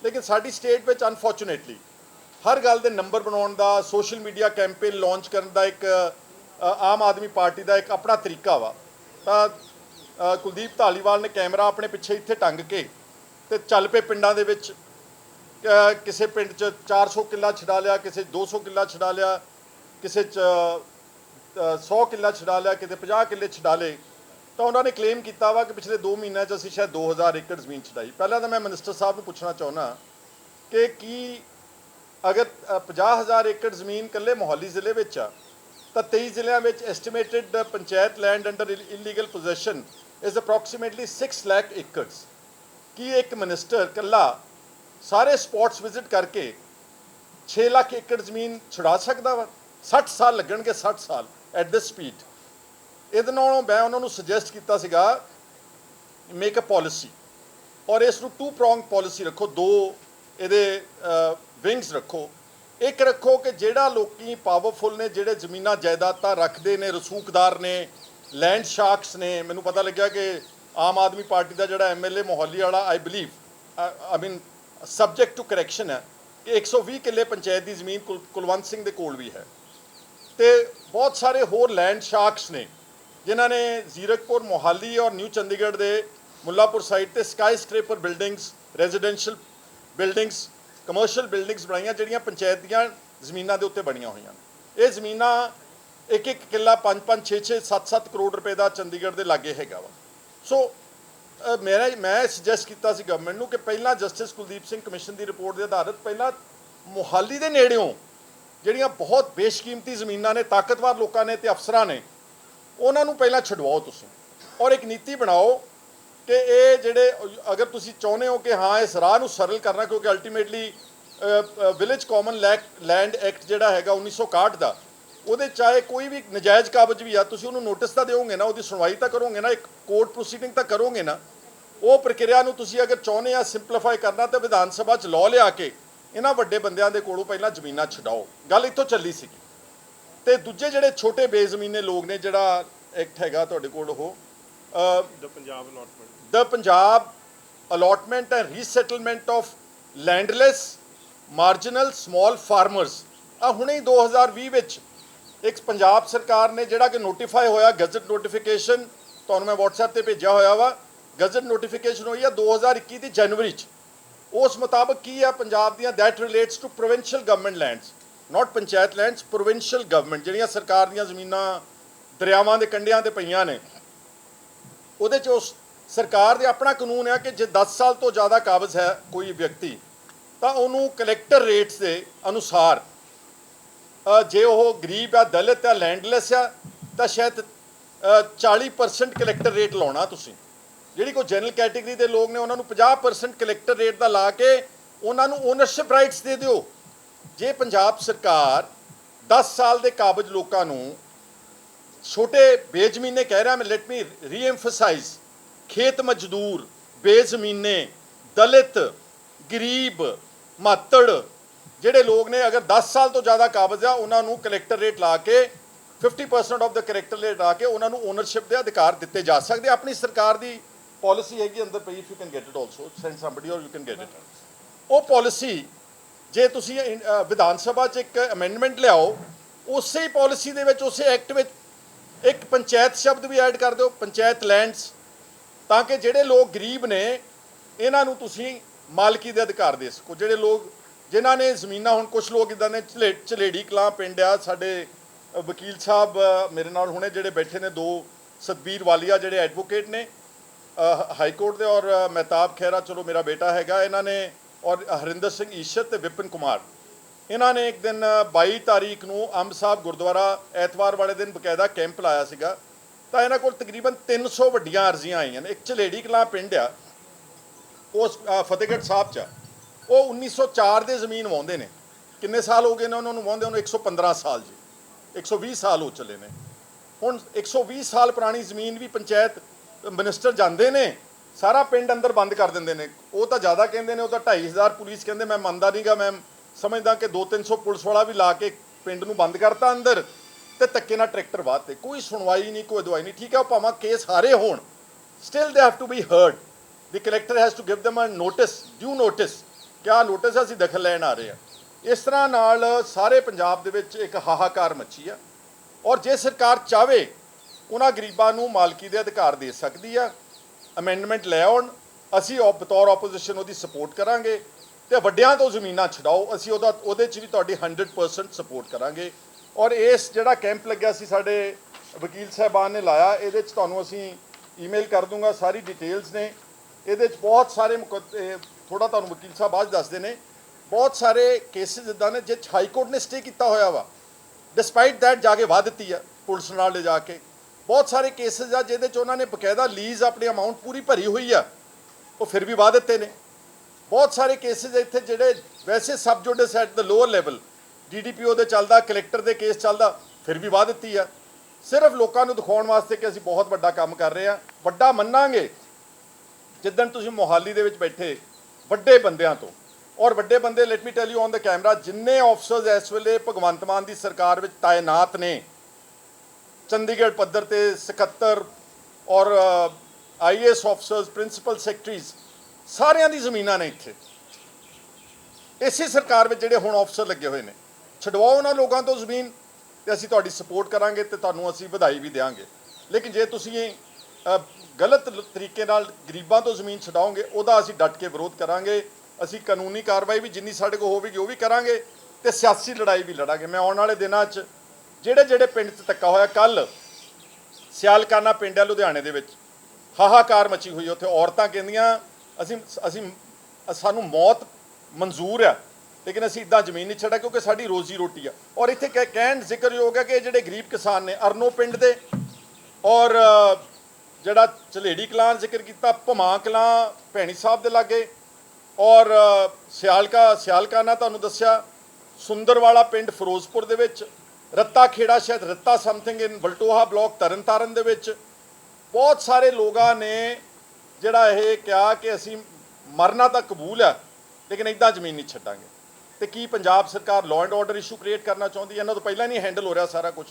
लेकिन साडी स्टेट में अनफॉर्चुनेटली हर गल के नंबर बनाने का सोशल मीडिया कैंपेन लॉन्च करने का एक आम आदमी पार्टी का एक अपना तरीका वा। तो कुलदीप धालीवाल ने कैमरा अपने पिछे इत्थे टंग के ते चल पे पिंडां दे विच किसी पिंड च 400 किला छड़ा लिया, किसी 200 किला छड़ा लिया, किसी 100 किला छड़ा लिया, किसी 50 किले छड़ा ले। तो उन्होंने क्लेम किया वा कि पिछले 2 महीनों असीं शायद 2000 एकड़ जमीन छड़ाई। पहला तो मैं मिनिस्टर साहब को पूछना चाहना कि अगर 50,000 एकड़ जमीन कल्ले मोहाली जिले में आ तो 23 जिलों में estimated panchayat land under illegal possession is approximately 6 lakh acres. कि एक मिनिस्टर कल्ला सारे स्पॉट्स विजिट करके 6 लाख एकड़ जमीन छुड़ा सकता वा? 60 साल लगणगे, 60 साल एट दिस स्पीड। ਇਹਦੇ ਨਾਲੋਂ मैं उन्होंने सुजैसट किया ਸੀਗਾ मेक अ पॉलिसी और इसनूं 2 prong पॉलिसी रखो, 2 ਇਹਦੇ विंग्स रखो। एक रखो कि ਜਿਹੜਾ ਲੋਕੀ पावरफुल ने, ਜਿਹੜੇ ਜ਼ਮੀਨਾਂ ਜਾਇਦਾਦਾਂ ਰੱਖਦੇ ਨੇ, ਰਸੂਖਦਾਰ ਨੇ, लैंड शार्क्स ने। ਮੈਨੂੰ पता लग्या कि आम आदमी पार्टी का ਜਿਹੜਾ MLA मोहाली वाला I believe I mean subject to correction है कि 120 किले पंचायत की जमीन कुलवंत सिंह के कोल भी है। तो बहुत सारे होर लैंड शार्क्स ने जिन्होंने जीरकपुर, मोहाली और न्यू चंडीगढ़ के मुल्लापुर साइड पर sky scraper buildings, residential buildings, commercial buildings बनाई जिहड़ियां पंचायत दीयां जमीनां दे उत्ते बणीआं होईआं ने। ये जमीनां एक एक किला 5-5, 6-6, 7-7 करोड़ रुपए का चंडीगढ़ के लागे हैगा वा। सो मैं सुजैसट किया सी गवर्नमेंट नूं कि पहला जस्टिस कुलदीप सिंह कमिशन की रिपोर्ट के आधारित पहला मोहाली के नेड़ियों जिहड़ियां बहुत बेशकीमती जमीनां ने, ताकतवर लोगों ने ते अफसरां ने, उन्होंने पहला छुड़वाओ तुसीं और एक नीति बनाओ कि ये जेडे अगर तुसीं चाहुंदे हो कि हाँ इस राह नूं सरल करना, क्योंकि ultimately village common land act जिहड़ा हैगा 1961 का, ਉਹਦੇ ਚਾਹੇ कोई भी नजायज़ काबज भी आ तुसीं ਉਹਨੂੰ नोटिस तो दोगे ना, ਉਹਦੀ सुनवाई तो करोगे ना, एक कोर्ट प्रोसीडिंग तो करोगे ना। वो प्रक्रिया ਨੂੰ ਤੁਸੀਂ अगर चाहुंदे आ सिंपलीफाई करना तो विधान सभा 'ਚ लॉ लिया के इन्हां ਵੱਡੇ ਬੰਦਿਆਂ ਦੇ ਕੋਲੋਂ ਪਹਿਲਾਂ ਜ਼ਮੀਨਾਂ ਛਡਾਓ। ਗੱਲ ਇੱਥੋਂ ਚੱਲੀ ਸੀ। ਤੇ ਦੂਜੇ ਜਿਹੜੇ ਛੋਟੇ ਬੇਜ਼ਮੀਨੇ ਲੋਕ ਨੇ, ਜਿਹੜਾ ਐਕਟ ਹੈਗਾ ਤੁਹਾਡੇ ਕੋਲ ਉਹ the Punjab allotment and resettlement of landless marginal small farmers, ਆ ਹੁਣੇ ਹੀ 2020 ਵਿੱਚ ਇੱਕ ਪੰਜਾਬ ਸਰਕਾਰ ਨੇ ਜਿਹੜਾ ਕਿ ਨੋਟੀਫਾਈ ਹੋਇਆ, ਗਜ਼ਟ ਨੋਟੀਫਿਕੇਸ਼ਨ ਤੁਹਾਨੂੰ ਮੈਂ WhatsApp ਤੇ ਭੇਜਿਆ ਹੋਇਆ ਵਾ। ਗਜ਼ਟ ਨੋਟੀਫਿਕੇਸ਼ਨ ਹੋਈ ਆ 2021 ਦੀ ਜਨਵਰੀ 'ਚ। ਉਸ ਮੁਤਾਬਕ ਕੀ ਆ ਪੰਜਾਬ ਦੀਆਂ that relates to provincial government lands, not panchayat lands, provincial government जिहड़ियां सरकार दीयां ज़मीनां दरियावां दे कंढियां ते पईयां ने। ਉਹਦੇ 'ਚ उस सरकार दे अपना कानून है कि जे 10 साल तो ज़्यादा काबज है कोई व्यक्ति तो उन्होंने कलैक्टर रेट्स के अनुसार, जे वो गरीब आ, दलित आ, लैंडलैस आ, तो शायद 40% कलैक्टर रेट लाना। तुसीं जिहड़ी कोई जनरल कैटेगरी के लोग ने उन्होंने 50% कलैक्टर रेट का ला के उन्होंने ओनरशिप राइट्स दे दिओ। जे पंजाब सरकार 10 साल के काबज लोगों को छोटे बेजमीने कह रहा, मैं लेट मी रीएम्फसाइज, खेत मजदूर, बेजमीने, दलित, गरीब, मातड़ जिहड़े लोग ने अगर 10 साल तो ज़्यादा काबज आ उन्होंने कलैक्टर रेट ला के 50% ऑफ द कलैक्टर रेट ला के उन्होंने ओनरशिप के अधिकार दिते जा सकते। अपनी सरकार की पॉलिसी हैगी अंदर पई, if you can get it also send somebody और यू कैन गेट इट। वो पॉलिसी जे तुसीं विधान सभा 'ਚ एक अमेंडमेंट लियाओ, उस ही पॉलिसी दे विच, उस एक्ट में एक पंचायत शब्द भी ऐड कर दो, पंचायत लैंड्स, ताकि जिहड़े लोग गरीब ने इन्हां नूं तुसीं मालकी दे अधिकार दे सको। जिहड़े लोग जिन्हां ने ज़मीनां, हुण कुछ लोग इदां ने झलेड़ी कलां पिंड आ, साडे वकील साहब मेरे नाल हुणे जिहड़े बैठे ने, 2 सतबीर वालिया जिहड़े एडवोकेट ने हाई कोर्ट दे, और महताब खैरा चलो मेरा बेटा हैगा, इन्हां ने और हरिंदर सिंह ईशत ते विपिन कुमार, इन्होंने एक दिन 22 तारीख को अंब साहब गुरुद्वारा एतवार वाले दिन बकायदा कैंप लाया सीगा। तो इन्हों को तकरीबन 300 वड्डियां अर्जियां आईयां ने। एक झलेड़ी कलां पिंड आ, उस फतेहगढ़ साहब च, वो 1904 के जमीन वाउंदे ने। किन्ने साल हो गए ने उन्होंने वाउंदे? उन्होंने 115 साल जी, 120 साल हो चले ने। हुण 120 साल पुरानी जमीन भी पंचायत मिनिस्टर जाते हैं, सारा पिंड अंदर बंद कर देंगे ने। वो तो ज़्यादा कहते हैं, वो तो 2500 पुलिस कहते, मैं मनता नहीं गा, मैं समझदा कि 200-300 पुलिस वाला भी ला के पिंड नूं बंद करता अंदर, तो धक्के नाल ट्रैक्टर वाहते, कोई सुनवाई नहीं, कोई दवाई नहीं। ठीक है, भावें केस हारे होण, still they have to be heard. The collector has to give them a notice, due notice ਕਿ ਆਹ ਨੋਟਿਸ ਅਸੀਂ ਦਖਲ ਲੈਣ ਆ ਰਹੇ ਹਾਂ। ਇਸ ਤਰ੍ਹਾਂ ਨਾਲ ਸਾਰੇ ਪੰਜਾਬ ਦੇ ਵਿੱਚ ਇੱਕ ਹਾਹਾਕਾਰ ਮੱਚੀ ਆ ਔਰ ਜੇ ਸਰਕਾਰ ਚਾਹਵੇ ਉਹਨਾਂ ਗਰੀਬਾਂ ਨੂੰ ਮਾਲਕੀ ਦੇ ਅਧਿਕਾਰ ਦੇ ਸਕਦੀ ਆ। ਅਮੈਂਡਮੈਂਟ ਲੈ ਆਉਣ, ਅਸੀਂ ਬਤੌਰ ਆਪੋਜੀਸ਼ਨ ਉਹਦੀ ਸਪੋਰਟ ਕਰਾਂਗੇ ਤੇ ਵੱਡਿਆਂ ਤੋਂ ਜ਼ਮੀਨਾਂ ਛਡਾਓ, ਅਸੀਂ ਉਹਦੇ 'ਚ ਵੀ ਤੁਹਾਡੀ 100% ਸਪੋਰਟ ਕਰਾਂਗੇ। ਔਰ ਇਸ ਜਿਹੜਾ ਕੈਂਪ ਲੱਗਿਆ ਸੀ ਸਾਡੇ ਵਕੀਲ ਸਾਹਿਬਾਨ ਨੇ ਲਾਇਆ, ਇਹਦੇ 'ਚ ਤੁਹਾਨੂੰ ਅਸੀਂ ਈਮੇਲ ਕਰ ਦੂੰਗਾ, ਸਾਰੀ ਡਿਟੇਲਸ ਨੇ ਇਹਦੇ 'ਚ। ਬਹੁਤ ਸਾਰੇ ਥੋੜਾ ਤੁਹਾਨੂੰ ਵਕੀਲ ਸਾਹਿਬ ਬਾਅਦ ਦੱਸਦੇ ਨੇ, ਬਹੁਤ ਸਾਰੇ ਕੇਸਿਸ ਇੱਦਾਂ ਨੇ ਜੇ ਹਾਈ ਕੋਰਟ ਨੇ ਸਟੇ ਕੀਤਾ ਹੋਇਆ ਵਾ, ਡਿਸਪਾਈਟ ਦੈਟ ਜਾ ਕੇ ਵਾਹ ਦਿੱਤੀ ਆ ਪੁਲਿਸ ਨਾਲ ਲੈ ਜਾ ਕੇ। ਬਹੁਤ ਸਾਰੇ ਕੇਸਿਸ ਆ ਜਿਹਦੇ 'ਚ ਉਹਨਾਂ ਨੇ ਬਕਾਇਦਾ ਲੀਜ਼ ਆਪਣੀ ਅਮਾਊਂਟ ਪੂਰੀ ਭਰੀ ਹੋਈ ਆ, ਉਹ ਫਿਰ ਵੀ ਵਾਹ ਦਿੱਤੇ ਨੇ। ਬਹੁਤ ਸਾਰੇ ਕੇਸਿਸ ਇੱਥੇ ਜਿਹੜੇ ਵੈਸੇ sub judice at the lower level, DDPO ਦੇ ਚੱਲਦਾ, ਕਲੈਕਟਰ ਦੇ ਕੇਸ ਚੱਲਦਾ, ਫਿਰ ਵੀ ਵਾਹ ਦਿੱਤੀ ਆ, ਸਿਰਫ ਲੋਕਾਂ ਨੂੰ ਦਿਖਾਉਣ ਵਾਸਤੇ ਕਿ ਅਸੀਂ ਬਹੁਤ ਵੱਡਾ ਕੰਮ ਕਰ ਰਹੇ ਹਾਂ। ਵੱਡਾ ਮੰਨਾਂਗੇ ਜਿੱਦਣ ਤੁਸੀਂ ਮੋਹਾਲੀ ਦੇ ਵਿੱਚ ਬੈਠੇ ਵੱਡੇ ਬੰਦਿਆਂ ਤੋਂ, ਔਰ ਵੱਡੇ ਬੰਦੇ light me tell you on the camera, ਜਿੰਨੇ ਆਫਸਰਸ ਇਸ ਵੇਲੇ ਭਗਵੰਤ ਮਾਨ ਦੀ ਸਰਕਾਰ ਵਿੱਚ ਤਾਇਨਾਤ ਨੇ, ਚੰਡੀਗੜ੍ਹ ਪੱਧਰ ਤੇ ਸਕੱਤਰ ਔਰ IAS ਆਫਸਰਸ, ਪ੍ਰਿੰਸੀਪਲ ਸੈਕਟਰੀਜ਼, ਸਾਰਿਆਂ ਦੀ ਜ਼ਮੀਨਾਂ ਨੇ ਇੱਥੇ ਇਸੇ ਸਰਕਾਰ ਵਿੱਚ ਜਿਹੜੇ ਹੁਣ ਆਫਸਰ ਲੱਗੇ ਹੋਏ ਨੇ। ਛਡਵਾਓ ਉਹਨਾਂ ਲੋਕਾਂ ਤੋਂ ਜ਼ਮੀਨ ਤੇ ਅਸੀਂ ਤੁਹਾਡੀ ਸਪੋਰਟ ਕਰਾਂਗੇ ਤੇ ਤੁਹਾਨੂੰ ਅਸੀਂ ਵਧਾਈ ਵੀ ਦੇਵਾਂਗੇ। ਲੇਕਿਨ ਜੇ ਤੁਸੀਂ ਗਲਤ ਤਰੀਕੇ ਨਾਲ ਗਰੀਬਾਂ ਤੋਂ ਜ਼ਮੀਨ ਛਡਾਓਗੇ, ਉਹਦਾ ਅਸੀਂ ਡਟ ਕੇ ਵਿਰੋਧ ਕਰਾਂਗੇ। ਅਸੀਂ ਕਾਨੂੰਨੀ ਕਾਰਵਾਈ ਵੀ ਜਿੰਨੀ ਸਾਡੇ ਕੋਲ ਹੋਵੇਗੀ ਉਹ ਵੀ ਕਰਾਂਗੇ ਤੇ ਸਿਆਸੀ ਲੜਾਈ ਵੀ ਲੜਾਂਗੇ। ਮੈਂ ਆਉਣ ਵਾਲੇ ਦਿਨਾਂ 'ਚ ਜਿਹੜੇ ਪਿੰਡ 'ਚ ਧੱਕਾ ਹੋਇਆ, ਕੱਲ੍ਹ ਸਿਆਲਕਾਨਾ ਪਿੰਡ ਹੈ ਲੁਧਿਆਣੇ ਦੇ ਵਿੱਚ, ਹਾਹਾਕਾਰ ਮਚੀ ਹੋਈ, ਉੱਥੇ ਔਰਤਾਂ ਕਹਿੰਦੀਆਂ ਅਸੀਂ ਸਾਨੂੰ ਮੌਤ ਮਨਜ਼ੂਰ ਆ ਲੇਕਿਨ ਅਸੀਂ ਇੱਦਾਂ ਜ਼ਮੀਨ ਨਹੀਂ ਛੱਡਾ ਕਿਉਂਕਿ ਸਾਡੀ ਰੋਜ਼ੀ ਰੋਟੀ ਆ। ਔਰ ਇੱਥੇ ਕਹਿਣ ਜ਼ਿਕਰਯੋਗ ਹੈ ਕਿ ਜਿਹੜੇ ਗਰੀਬ ਕਿਸਾਨ ਨੇ ਅਰਨੋ ਪਿੰਡ ਦੇ, ਔਰ ਜਿਹੜਾ ਝਲੇੜੀ ਕਲਾਂ ਜ਼ਿਕਰ ਕੀਤਾ, ਭਮਾ ਕਲਾਂ ਭੈਣੀ ਸਾਹਿਬ ਦੇ ਲਾਗੇ, ਔਰ ਸਿਆਲਕਾਨਾ ਤੁਹਾਨੂੰ ਦੱਸਿਆ, ਸੁੰਦਰਵਾਲਾ ਪਿੰਡ ਫਿਰੋਜ਼ਪੁਰ ਦੇ ਵਿੱਚ, ਰੱਤਾ ਖੇੜਾ ਸ਼ਾਇਦ Ratta something in Valtoha block Tarn Taran ਦੇ ਵਿੱਚ, ਬਹੁਤ ਸਾਰੇ ਲੋਕਾਂ ਨੇ ਜਿਹੜਾ ਇਹ ਕਿਹਾ ਕਿ ਅਸੀਂ ਮਰਨਾ ਤਾਂ ਕਬੂਲ ਆ ਲੇਕਿਨ ਇੱਦਾਂ ਜ਼ਮੀਨ ਨਹੀਂ ਛੱਡਾਂਗੇ। ਤੇ ਕੀ ਪੰਜਾਬ ਸਰਕਾਰ law and order issue create ਕਰਨਾ ਚਾਹੁੰਦੀ ਹੈ? ਇਹਨਾਂ ਤੋਂ ਪਹਿਲਾਂ ਨਹੀਂ ਹੈਂਡਲ ਹੋ ਰਿਹਾ ਸਾਰਾ ਕੁਝ।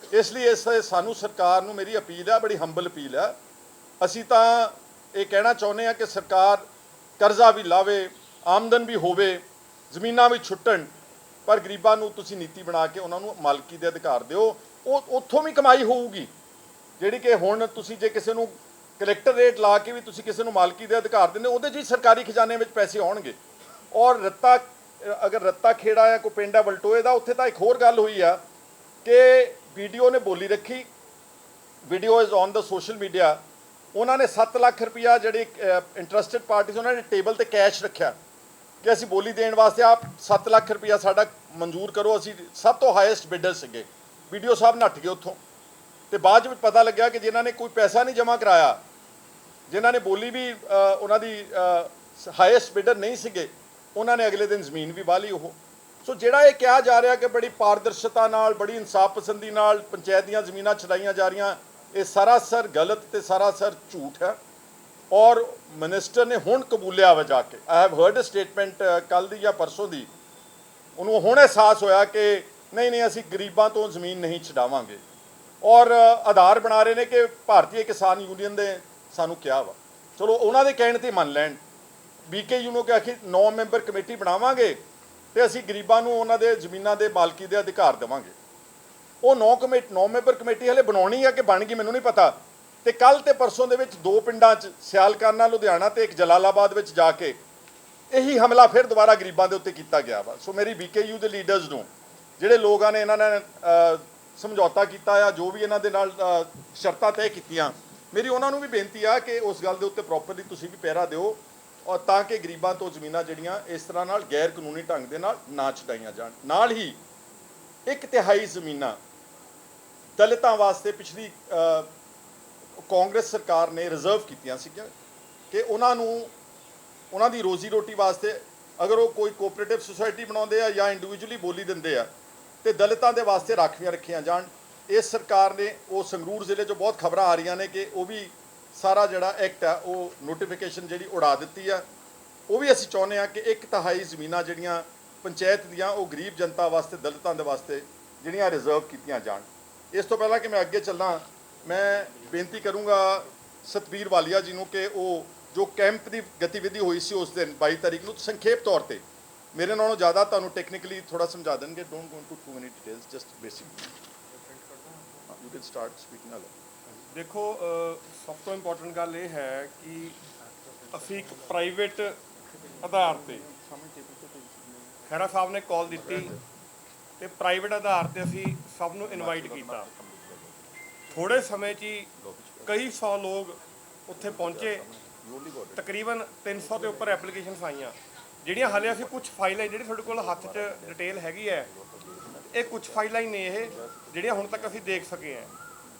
ਇਸ ਲਈ ਸਾਨੂੰ ਸਰਕਾਰ ਨੂੰ ਮੇਰੀ ਅਪੀਲ ਹੈ, ਬੜੀ ਹੰਬਲ ਅਪੀਲ ਹੈ, ਅਸੀਂ ਤਾਂ ਇਹ ਕਹਿਣਾ ਚਾਹੁੰਦੇ ਹਾਂ ਕਿ ਸਰਕਾਰ ਕਰਜ਼ਾ ਵੀ ਲਾਵੇ, ਆਮਦਨ ਵੀ ਹੋਵੇ, ਜ਼ਮੀਨਾਂ ਵੀ ਛੁੱਟਣ, ਪਰ ਗਰੀਬਾਂ ਨੂੰ ਤੁਸੀਂ ਨੀਤੀ ਬਣਾ ਕੇ ਉਹਨਾਂ ਨੂੰ ਮਾਲਕੀ ਦੇ ਅਧਿਕਾਰ ਦਿਓ। ਉਹ ਉੱਥੋਂ ਵੀ ਕਮਾਈ ਹੋਊਗੀ ਜਿਹੜੀ ਕਿ ਹੁਣ ਤੁਸੀਂ ਜੇ ਕਿਸੇ ਨੂੰ ਕਲੈਕਟਰ ਰੇਟ ਲਾ ਕੇ ਵੀ ਤੁਸੀਂ ਕਿਸੇ ਨੂੰ ਮਾਲਕੀ ਦੇ ਅਧਿਕਾਰ ਦਿੰਦੇ, ਉਹਦੇ 'ਚ ਹੀ ਸਰਕਾਰੀ ਖਜ਼ਾਨੇ ਵਿੱਚ ਪੈਸੇ ਆਉਣਗੇ। ਔਰ ਅਗਰ ਰੱਤਾ ਖੇੜਾ ਹੈ ਕੋਈ ਪਿੰਡ ਹੈ ਵਲਟੋਏ ਦਾ, ਉੱਥੇ ਤਾਂ ਇੱਕ ਹੋਰ ਗੱਲ ਹੋਈ ਆ ਕਿ ਵੀਡੀਓ ਨੇ ਬੋਲੀ ਰੱਖੀ, video is on the social media, ਉਹਨਾਂ ਨੇ 7 ਲੱਖ ਰੁਪਇਆ ਜਿਹੜੀ ਇੰਟਰਸਟਿਡ ਪਾਰਟੀਜ਼ ਉਹਨਾਂ ਨੇ ਟੇਬਲ ਤੇ ਕੈਸ਼ ਰੱਖਿਆ ਕਿ ਅਸੀਂ ਬੋਲੀ ਦੇਣ ਵਾਸਤੇ ਆਪ 7 ਲੱਖ ਰੁਪਇਆ ਸਾਡਾ ਮਨਜ਼ੂਰ ਕਰੋ, ਅਸੀਂ ਸਭ ਤੋਂ ਹਾਈਐਸਟ ਬਿਡਰ ਸੀਗੇ। ਵੀਡੀਓ ਸਾਹਿਬ ਨੱਠ ਗਏ ਉੱਥੋਂ ਤੇ ਬਾਅਦ ਵਿੱਚ ਪਤਾ ਲੱਗਿਆ ਕਿ ਜਿਨ੍ਹਾਂ ਨੇ ਕੋਈ ਪੈਸਾ ਨਹੀਂ ਜਮ੍ਹਾਂ ਕਰਾਇਆ, ਜਿਨ੍ਹਾਂ ਨੇ ਬੋਲੀ ਵੀ ਉਹਨਾਂ ਦੀ ਹਾਈਐਸਟ ਬਿਡਰ ਨਹੀਂ ਸੀਗੇ, ਉਹਨਾਂ ਨੇ ਅਗਲੇ ਦਿਨ ਜ਼ਮੀਨ ਵੀ ਵਾਹ ਲਈ ਉਹ। ਸੋ ਜਿਹੜਾ ਇਹ ਕਿਹਾ ਜਾ ਰਿਹਾ ਕਿ ਬੜੀ ਪਾਰਦਰਸ਼ਤਾ ਨਾਲ, ਬੜੀ ਇਨਸਾਫ ਪਸੰਦੀ ਨਾਲ ਪੰਚਾਇਤ ਦੀਆਂ ਜ਼ਮੀਨਾਂ ਛਡਾਈਆਂ ਜਾ ਰਹੀਆਂ, ਇਹ ਸਰਾਸਰ ਗਲਤ ਤੇ ਸਰਾਸਰ ਝੂਠ ਹੈ। ਔਰ ਮਿਨਿਸਟਰ ਨੇ ਹੁਣ ਕਬੂਲਿਆ ਵਾ ਜਾ ਕੇ, I have heard a statement ਕੱਲ੍ਹ ਦੀ ਜਾਂ ਪਰਸੋਂ ਦੀ, ਉਹਨੂੰ ਹੁਣ ਅਹਿਸਾਸ ਹੋਇਆ ਕਿ ਨਹੀਂ ਅਸੀਂ ਗਰੀਬਾਂ ਤੋਂ ਜ਼ਮੀਨ ਨਹੀਂ ਛਡਾਵਾਂਗੇ। ਔਰ ਆਧਾਰ ਬਣਾ ਰਹੇ ਨੇ ਕਿ ਭਾਰਤੀ ਕਿਸਾਨ ਯੂਨੀਅਨ ਦੇ ਸਾਨੂੰ ਕਿਹਾ ਵਾ, ਚਲੋ ਉਹਨਾਂ ਦੇ ਕਹਿਣ 'ਤੇ ਮੰਨ ਲੈਣ। BKU ਨੂੰ ਕਿ ਆਖਿਰ 9 ਮੈਂਬਰ ਕਮੇਟੀ ਬਣਾਵਾਂਗੇ ਤੇ ਅਸੀਂ ਗਰੀਬਾਂ ਨੂੰ ਉਹਨਾਂ ਦੇ ਜ਼ਮੀਨਾਂ ਦੇ ਮਾਲਕੀ ਦੇ ਅਧਿਕਾਰ ਦੇਵਾਂਗੇ। ਉਹ 9 ਮੈਂਬਰ ਕਮੇਟੀ ਹਲੇ ਬਣਾਉਣੀ ਆ ਕਿ ਬਣ ਗਈ ਮੈਨੂੰ ਨਹੀਂ ਪਤਾ। ਤੇ ਕੱਲ੍ਹ ਤੇ ਪਰਸੋਂ ਦੇ ਵਿੱਚ 2 ਪਿੰਡਾਂ 'ਚ ਸਿਆਲਕਾਨਾ ਲੁਧਿਆਣਾ ਤੇ ਇੱਕ ਜਲਾਲਾਬਾਦ ਵਿੱਚ ਜਾ ਕੇ ਇਹੀ ਹਮਲਾ ਫਿਰ ਦੁਬਾਰਾ ਗਰੀਬਾਂ ਦੇ ਉੱਤੇ ਕੀਤਾ ਗਿਆ ਵਾ। ਸੋ ਮੇਰੀ BKU ਦੇ ਲੀਡਰਸ ਨੂੰ, ਜਿਹੜੇ ਲੋਕਾਂ ਨੇ ਇਹਨਾਂ ਨੇ ਸਮਝੌਤਾ ਕੀਤਾ ਆ, ਜੋ ਵੀ ਇਹਨਾਂ ਦੇ ਨਾਲ ਸ਼ਰਤਾਂ ਤੈਅ ਕੀਤੀਆਂ, ਮੇਰੀ ਉਹਨਾਂ ਨੂੰ ਵੀ ਬੇਨਤੀ ਆ ਕਿ ਉਸ ਗੱਲ ਦੇ ਉੱਤੇ ਪ੍ਰੋਪਰਲੀ ਤੁਸੀਂ ਵੀ ਪਹਿਰਾ ਦਿਓ, ਔਰ ਤਾਂ ਕਿ ਗਰੀਬਾਂ ਤੋਂ ਜ਼ਮੀਨਾਂ ਜਿਹੜੀਆਂ ਇਸ ਤਰ੍ਹਾਂ ਨਾਲ ਗੈਰ ਕਾਨੂੰਨੀ ਢੰਗ ਦੇ ਨਾਲ ਨਾ ਛਡਾਈਆਂ ਜਾਣ। ਨਾਲ ਹੀ 1/3 ਜ਼ਮੀਨਾਂ ਦਲਿਤਾਂ ਵਾਸਤੇ ਪਿਛਲੀ ਕਾਂਗਰਸ ਸਰਕਾਰ ਨੇ ਰਿਜ਼ਰਵ ਕੀਤੀਆਂ ਸੀਗੀਆਂ ਕਿ ਉਹਨਾਂ ਦੀ ਰੋਜ਼ੀ ਰੋਟੀ ਵਾਸਤੇ ਅਗਰ ਉਹ ਕੋਈ ਕੋਆਪਰੇਟਿਵ ਸੁਸਾਇਟੀ ਬਣਾਉਂਦੇ ਆ ਜਾਂ ਇੰਡੀਵਿਜੂਅਲੀ ਬੋਲੀ ਦਿੰਦੇ ਆ ਤੇ ਦਲਿਤਾਂ ਦੇ ਵਾਸਤੇ ਰਾਖਵੀਆਂ ਰੱਖੀਆਂ ਜਾਣ। ਇਸ ਸਰਕਾਰ ਨੇ ਉਹ ਸੰਗਰੂਰ ਜ਼ਿਲ੍ਹੇ 'ਚੋਂ ਬਹੁਤ ਖਬਰਾਂ ਆ ਰਹੀਆਂ ਨੇ ਕਿ ਉਹ ਵੀ ਸਾਰਾ ਜਿਹੜਾ ਐਕਟ ਆ ਉਹ ਨੋਟੀਫਿਕੇਸ਼ਨ ਜਿਹੜੀ ਉਡਾ ਦਿੱਤੀ ਆ। ਉਹ ਵੀ ਅਸੀਂ ਚਾਹੁੰਦੇ ਹਾਂ ਕਿ 1/3 ਜ਼ਮੀਨਾਂ ਜਿਹੜੀਆਂ ਪੰਚਾਇਤ ਦੀਆਂ ਉਹ ਗਰੀਬ ਜਨਤਾ ਵਾਸਤੇ, ਦਲਿਤਾਂ ਦੇ ਵਾਸਤੇ ਜਿਹੜੀਆਂ ਰਿਜ਼ਰਵ ਕੀਤੀਆਂ ਜਾਣ। ਇਸ ਤੋਂ ਪਹਿਲਾਂ ਕਿ ਮੈਂ ਅੱਗੇ ਚੱਲਾਂ, ਮੈਂ ਬੇਨਤੀ ਕਰੂੰਗਾ ਸਤਬੀਰ ਵਾਲੀਆ ਜੀ ਨੂੰ ਕਿ ਉਹ ਜੋ ਕੈਂਪ ਦੀ ਗਤੀਵਿਧੀ ਹੋਈ ਸੀ ਉਸ ਦਿਨ 22 ਤਾਰੀਖ ਨੂੰ, ਸੰਖੇਪ ਤੌਰ ਤੇ ਮੇਰੇ ਨਾਲੋਂ ਜ਼ਿਆਦਾ ਤੁਹਾਨੂੰ ਟੈਕਨੀਕਲੀ ਥੋੜਾ ਸਮਝਾ ਦੇਣਗੇ। Don't go into too many details, just basic you can start speaking all. ਦੇਖੋ, ਸਭ ਤੋਂ ਇੰਪੋਰਟੈਂਟ ਗੱਲ ਇਹ ਹੈ ਕਿ ਅਸੀਂ ਇੱਕ ਪ੍ਰਾਈਵੇਟ ਆਧਾਰ ਤੇ ਖਹਿਰਾ ਸਾਹਿਬ ਨੇ ਕਾਲ ਦਿੱਤੀ ਤੇ ਪ੍ਰਾਈਵੇਟ ਆਧਾਰ ਤੇ ਅਸੀਂ ਸਭ ਨੂੰ ਇਨਵਾਈਟ ਕੀਤਾ। ਥੋੜੇ ਸਮੇਂ 'ਚ ਹੀ ਕਈ ਸੌ ਲੋਕ ਉੱਥੇ ਪਹੁੰਚੇ। ਤਕਰੀਬਨ 300 ਦੇ ਉੱਪਰ ਐਪਲੀਕੇਸ਼ਨਸ ਆਈਆਂ, ਜਿਹੜੀਆਂ ਹਾਲੇ ਅਸੀਂ ਕੁਝ ਫਾਈਲਾਂ ਜਿਹੜੀ ਤੁਹਾਡੇ ਕੋਲ ਹੱਥ 'ਚ ਡਿਟੇਲ ਹੈਗੀ ਹੈ, ਇਹ ਕੁਝ ਫਾਈਲਾਂ ਹੀ ਨੇ ਇਹ ਜਿਹੜੀਆਂ ਹੁਣ ਤੱਕ ਅਸੀਂ ਦੇਖ ਸਕੇ ਹਾਂ।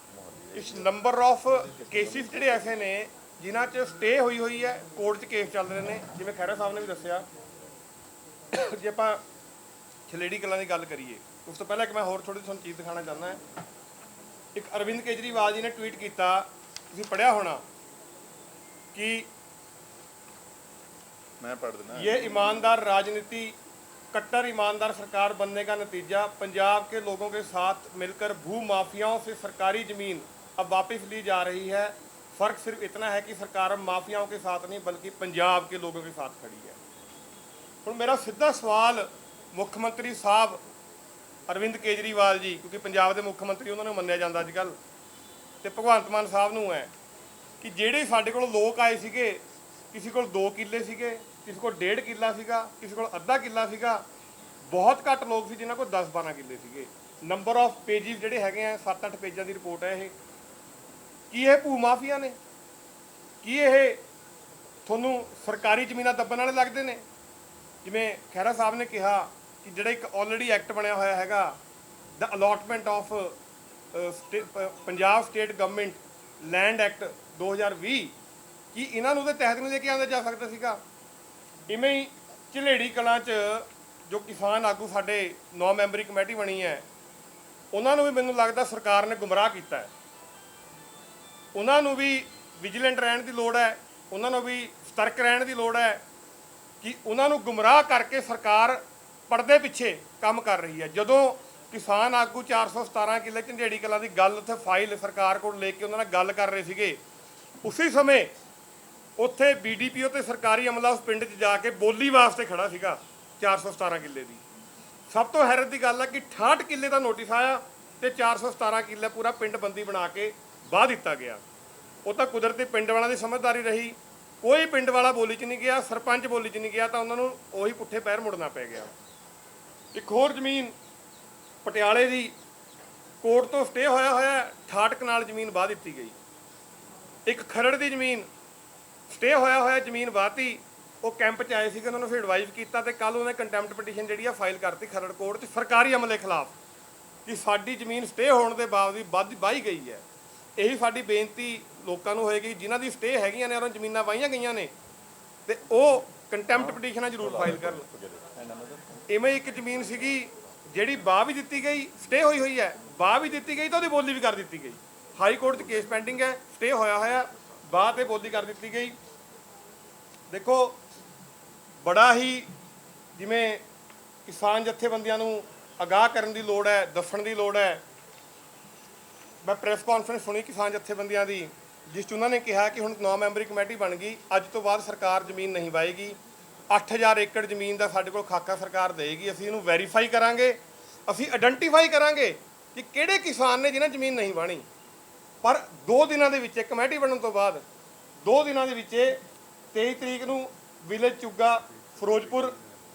ਇਸ ਨੰਬਰ ਆਫ ਕੇਸਿਸ ਜਿਹੜੇ ਐਸੇ ਨੇ ਜਿਨ੍ਹਾਂ 'ਚ ਸਟੇ ਹੋਈ ਹੈ, ਕੋਰਟ 'ਚ ਕੇਸ ਚੱਲ ਰਹੇ ਨੇ, ਜਿਵੇਂ ਖਹਿਰਾ ਸਾਹਿਬ ਨੇ ਵੀ ਦੱਸਿਆ। ਜੇ ਆਪਾਂ ਛਲੇੜੀ ਕਲਾਂ ਦੀ ਗੱਲ ਕਰੀਏ, ਉਸ ਤੋਂ ਪਹਿਲਾਂ ਇੱਕ ਮੈਂ ਹੋਰ ਥੋੜੀ ਤੁਹਾਨੂੰ ਚੀਜ਼ ਦਿਖਾਉਣਾ ਚਾਹੁੰਦਾ ਹਾਂ। ਇੱਕ ਅਰਵਿੰਦ ਕੇਜਰੀਵਾਲ ਜੀ ਨੇ ਟਵੀਟ ਕੀਤਾ, ਤੁਸੀਂ ਪੜ੍ਹਿਆ ਹੋਣਾ, कि मैं पढ़ देना, ये ईमानदार राजनीति कट्टर ईमानदार सरकार बनने का नतीजा, पंजाब के लोगों के साथ मिलकर भू माफियाओं से सरकारी ज़मीन अब वापस ली जा रही है। फ़र्क सिर्फ इतना है कि सरकार अब माफियाओं के साथ नहीं बल्कि पंजाब के लोगों के साथ खड़ी है। हुण मेरा सीधा सवाल मुख्यमंत्री साहब अरविंद केजरीवाल जी, क्योंकि पंजाब के मुख्यमंत्री उन्होंने मन्निया जाता अजकल, ते भगवंत मान साहब नूं है कि ਜਿਹੜੇ ਸਾਡੇ ਕੋਲ ਲੋਕ ਆਏ ਸੀਗੇ, ਕਿਸੇ ਕੋਲ 2 ਕਿੱਲੇ ਸੀਗੇ, ਕਿਸੇ ਕੋਲ 1.5 ਕਿੱਲਾ ਸੀਗਾ, ਕਿਸੇ ਕੋਲ ਅੱਧਾ ਕਿੱਲਾ ਸੀਗਾ, ਬਹੁਤ ਘੱਟ ਲੋਕ ਸੀ ਜਿਨ੍ਹਾਂ ਕੋਲ 10-12 ਕਿੱਲੇ ਸੀਗੇ। ਨੰਬਰ ਆਫ ਪੇਜਿਸ ਜਿਹੜੇ ਹੈਗੇ ਆ 7-8 ਪੇਜਾਂ ਦੀ ਰਿਪੋਰਟ ਹੈ ਇਹ। ਕੀ ਇਹ ਭੂ ਮਾਫੀਆ ਨੇ? ਕੀ ਇਹ ਤੁਹਾਨੂੰ ਸਰਕਾਰੀ ਜ਼ਮੀਨਾਂ ਦੱਬਣ ਵਾਲੇ ਲੱਗਦੇ ਨੇ? ਜਿਵੇਂ ਖਹਿਰਾ ਸਾਹਿਬ ਨੇ ਕਿਹਾ ਕਿ ਜਿਹੜਾ ਇੱਕ ਆਲਰੇਡੀ ਐਕਟ ਬਣਿਆ ਹੋਇਆ ਹੈਗਾ, the allotment of Punjab state government land act 2020, ਕਿ ਇਹਨਾਂ ਨੂੰ ਉਹਦੇ ਤਹਿਤ ਨਹੀਂ ਲੈ ਕੇ ਆਉਂਦਾ ਜਾ ਸਕਦਾ ਸੀਗਾ। ਇਵੇਂ ਹੀ ਝਲੇੜੀ ਕਲਾਂ 'ਚ ਜੋ ਕਿਸਾਨ ਆਗੂ ਸਾਡੇ 9 ਮੈਂਬਰੀ ਕਮੇਟੀ ਬਣੀ ਹੈ, ਉਹਨਾਂ ਨੂੰ ਵੀ ਮੈਨੂੰ ਲੱਗਦਾ ਸਰਕਾਰ ਨੇ ਗੁੰਮਰਾਹ ਕੀਤਾ ਹੈ। ਉਹਨਾਂ ਨੂੰ ਵੀ ਵਿਜੀਲੈਂਟ ਰਹਿਣ ਦੀ ਲੋੜ ਹੈ, ਉਹਨਾਂ ਨੂੰ ਵੀ ਸਤਰਕ ਰਹਿਣ ਦੀ ਲੋੜ ਹੈ ਕਿ ਉਹਨਾਂ ਨੂੰ ਗੁੰਮਰਾਹ ਕਰਕੇ ਸਰਕਾਰ ਪਰਦੇ ਪਿੱਛੇ ਕੰਮ ਕਰ ਰਹੀ ਹੈ। ਜਦੋਂ ਕਿਸਾਨ ਆਗੂ 417 ਕਿੱਲੇ ਝੰਡੇੜੀ ਕਲਾਂ ਦੀ ਗੱਲ ਉੱਥੇ ਫਾਈਲ ਸਰਕਾਰ ਕੋਲ ਲੈ ਕੇ ਉਹਨਾਂ ਨਾਲ ਗੱਲ ਕਰ ਰਹੇ ਸੀਗੇ, ਉਸੇ ਸਮੇਂ ਉੱਥੇ BDPO ਤੇ ਸਰਕਾਰੀ ਅਮਲਾ ਉਸ ਪਿੰਡ 'ਚ ਜਾ ਕੇ ਬੋਲੀ ਵਾਸਤੇ ਖੜਾ ਸੀਗਾ 417 ਕਿੱਲੇ ਦੀ। ਸਭ ਤੋਂ ਹੈਰਤ ਦੀ ਗੱਲ ਹੈ ਕਿ 68 ਕਿੱਲੇ ਦਾ ਨੋਟਿਸ ਆਇਆ ਤੇ 417 ਕਿੱਲੇ ਪੂਰਾ ਪਿੰਡ ਬੰਦੀ ਬਣਾ ਕੇ ਵਾਹ ਦਿੱਤਾ ਗਿਆ। ਉਹ ਤਾਂ ਕੁਦਰਤੀ ਪਿੰਡ ਵਾਲਿਆਂ ਦੀ ਸਮਝਦਾਰੀ ਰਹੀ, ਕੋਈ ਪਿੰਡ ਵਾਲਾ ਬੋਲੀ 'ਚ ਨਹੀਂ ਗਿਆ, ਸਰਪੰਚ ਬੋਲੀ 'ਚ ਨਹੀਂ ਗਿਆ, ਤਾਂ ਉਹਨਾਂ ਨੂੰ ਉਹੀ ਪੁੱਠੇ ਪੈਰ ਮੁੜਨਾ ਪੈ ਗਿਆ। ਇੱਕ ਹੋਰ ਜ਼ਮੀਨ ਪਟਿਆਲੇ ਦੀ ਕੋਰਟ ਤੋਂ ਸਟੇ ਹੋਇਆ 68 ਕਨਾਲ ਜ਼ਮੀਨ ਵਾਹ ਦਿੱਤੀ ਗਈ। ਇੱਕ ਖਰੜ ਦੀ ਜ਼ਮੀਨ ਸਟੇ ਹੋਇਆ ਜ਼ਮੀਨ ਵਾਹਤੀ, ਉਹ ਕੈਂਪ 'ਚ ਆਏ ਸੀਗੇ, ਉਹਨਾਂ ਨੂੰ ਫਿਰ ਐਡਵਾਈਜ਼ ਕੀਤਾ ਤੇ ਕੱਲ੍ਹ ਉਹਨੇ ਕੰਟੈਂਪਟ ਪਟੀਸ਼ਨ ਜਿਹੜੀ ਆ ਫਾਈਲ ਕਰਤੀ ਖਰੜ ਕੋਰਟ 'ਚ ਸਰਕਾਰੀ ਅਮਲੇ ਖਿਲਾਫ ਕਿ ਸਾਡੀ ਜ਼ਮੀਨ ਸਟੇ ਹੋਣ ਦੇ ਬਾਵਜੂਦ ਵਾਹੀ ਗਈ ਹੈ। ਇਹੀ ਸਾਡੀ ਬੇਨਤੀ ਲੋਕਾਂ ਨੂੰ ਹੋਏਗੀ ਜਿਨ੍ਹਾਂ ਦੀ ਸਟੇ ਹੈਗੀਆਂ ਨੇ, ਉਹਨਾਂ ਜ਼ਮੀਨਾਂ ਵਾਹੀਆਂ ਗਈਆਂ ਨੇ, ਤੇ ਉਹ ਕੰਟੈਂਪਟ ਪਟੀਸ਼ਨਾਂ ਜ਼ਰੂਰ ਫਾਈਲ ਕਰਨ। ਇਵੇਂ ਇੱਕ ਜ਼ਮੀਨ ਸੀਗੀ ਜਿਹੜੀ ਵਾਹ ਵੀ ਦਿੱਤੀ ਗਈ, ਸਟੇ ਹੋਈ ਹੈ, ਵਾਹ ਵੀ ਦਿੱਤੀ ਗਈ ਤਾਂ ਉਹਦੀ ਬੋਲੀ ਵੀ ਕਰ ਦਿੱਤੀ ਗਈ। ਹਾਈ ਕੋਰਟ 'ਚ ਕੇਸ ਪੈਂਡਿੰਗ ਹੈ, ਸਟੇ ਹੋਇਆ ਬਾਅਦ ਤੇ ਬੋਲੀ ਕਰ ਦਿੱਤੀ ਗਈ। ਦੇਖੋ, ਬੜਾ ਹੀ ਜਿਵੇਂ ਕਿਸਾਨ ਜਥੇਬੰਦੀਆਂ ਨੂੰ ਅਗਾਹ ਕਰਨ ਦੀ ਲੋੜ ਹੈ, ਦੱਸਣ ਦੀ ਲੋੜ ਹੈ। ਮੈਂ ਪ੍ਰੈਸ ਕਾਨਫਰੰਸ ਸੁਣੀ ਕਿਸਾਨ ਜਥੇਬੰਦੀਆਂ ਦੀ, ਜਿਸ 'ਚ ਉਹਨਾਂ ਨੇ ਕਿਹਾ ਕਿ ਹੁਣ 9 ਮੈਂਬਰੀ ਕਮੇਟੀ ਬਣ ਗਈ, ਅੱਜ ਤੋਂ ਬਾਅਦ ਸਰਕਾਰ ਜ਼ਮੀਨ ਨਹੀਂ ਵਾਹੇਗੀ। 8000 ਏਕੜ ਜ਼ਮੀਨ ਦਾ ਸਾਡੇ ਕੋਲ ਖਾਕਾ ਸਰਕਾਰ ਦੇਗੀ, ਅਸੀਂ ਇਹਨੂੰ ਵੈਰੀਫਾਈ ਕਰਾਂਗੇ, ਅਸੀਂ ਆਇਡੈਂਟੀਫਾਈ ਕਰਾਂਗੇ ਕਿ ਕਿਹੜੇ ਕਿਸਾਨ ਨੇ ਜਿਨ੍ਹਾਂ ਜ਼ਮੀਨ ਨਹੀਂ ਵਾਹਣੀ। ਪਰ 2 ਦਿਨਾਂ ਦੇ ਵਿੱਚ, ਕਮੇਟੀ ਬਣਨ ਤੋਂ ਬਾਅਦ 2 ਦਿਨਾਂ ਦੇ ਵਿੱਚ 23 ਤਰੀਕ ਨੂੰ ਵਿਲੇਜ ਚੁੱਗਾ ਫਿਰੋਜ਼ਪੁਰ